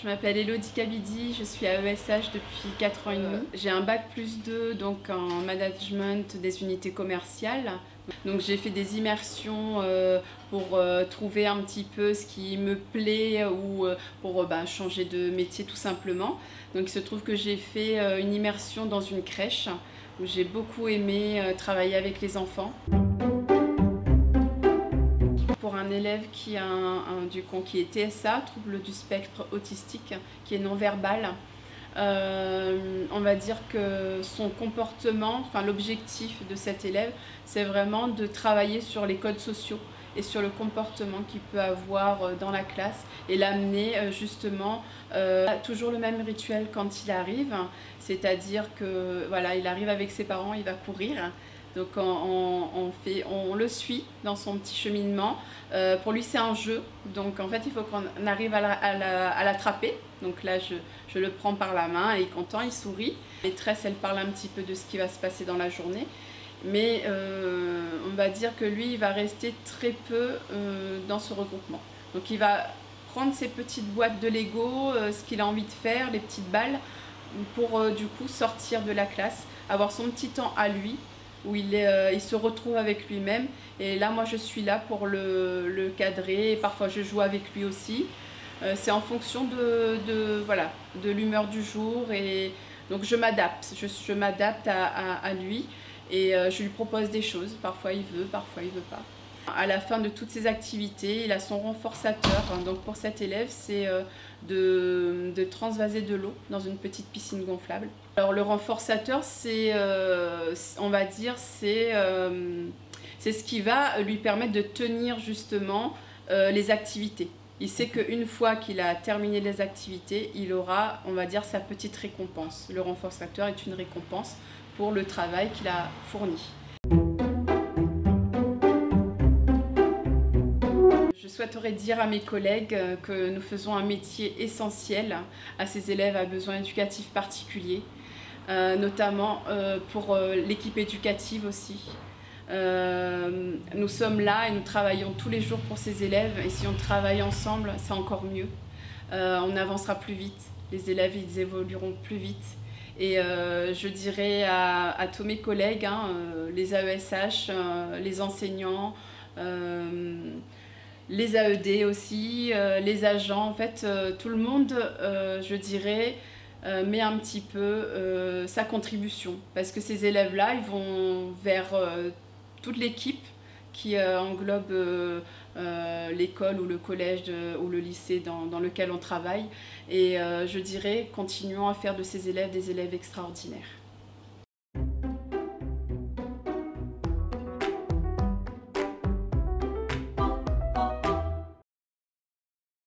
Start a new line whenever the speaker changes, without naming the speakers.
Je m'appelle Elodie Kabidi, je suis à ESH depuis 4 ans et demi. J'ai un bac+2 donc en management des unités commerciales. Donc j'ai fait des immersions pour trouver un petit peu ce qui me plaît ou pour changer de métier tout simplement. Donc il se trouve que j'ai fait une immersion dans une crèche où j'ai beaucoup aimé travailler avec les enfants. Pour un élève qui qui est TSA, trouble du spectre autistique, qui est non-verbal, on va dire que son comportement, l'objectif de cet élève, c'est vraiment de travailler sur les codes sociaux et sur le comportement qu'il peut avoir dans la classe et l'amener justement toujours le même rituel quand il arrive, c'est-à-dire que voilà, il arrive avec ses parents, il va courir. Donc on le suit dans son petit cheminement. Pour lui c'est un jeu, donc en fait il faut qu'on arrive à l'attraper. Donc là je le prends par la main et il est content, il sourit. La maîtresse elle parle un petit peu de ce qui va se passer dans la journée. Mais on va dire que lui il va rester très peu dans ce regroupement. Donc il va prendre ses petites boîtes de Lego, ce qu'il a envie de faire, les petites balles, pour du coup sortir de la classe, avoir son petit temps à lui, où il se retrouve avec lui-même. Et là, moi, je suis là pour le cadrer. Et parfois, je joue avec lui aussi. C'est en fonction de l'humeur du jour. Et donc, je m'adapte. Je m'adapte à lui. Et je lui propose des choses. Parfois, il veut, parfois, il ne veut pas. À la fin de toutes ces activités, il a son renforçateur. Donc pour cet élève, c'est de transvaser de l'eau dans une petite piscine gonflable. Alors le renforçateur, on va dire, c'est ce qui va lui permettre de tenir justement les activités. Il sait qu'une fois qu'il a terminé les activités, il aura, on va dire, sa petite récompense. Le renforçateur est une récompense pour le travail qu'il a fourni. Je souhaiterais dire à mes collègues que nous faisons un métier essentiel à ces élèves à besoins éducatifs particuliers, notamment pour l'équipe éducative aussi. Nous sommes là et nous travaillons tous les jours pour ces élèves, et si on travaille ensemble, c'est encore mieux. On avancera plus vite, les élèves ils évolueront plus vite. Et je dirais à tous mes collègues, les AESH, les enseignants, les AED aussi, les agents, en fait, tout le monde, je dirais, met un petit peu sa contribution. Parce que ces élèves-là, ils vont vers toute l'équipe qui englobe l'école ou le collège ou le lycée dans lequel on travaille. Et je dirais, continuons à faire de ces élèves des élèves extraordinaires.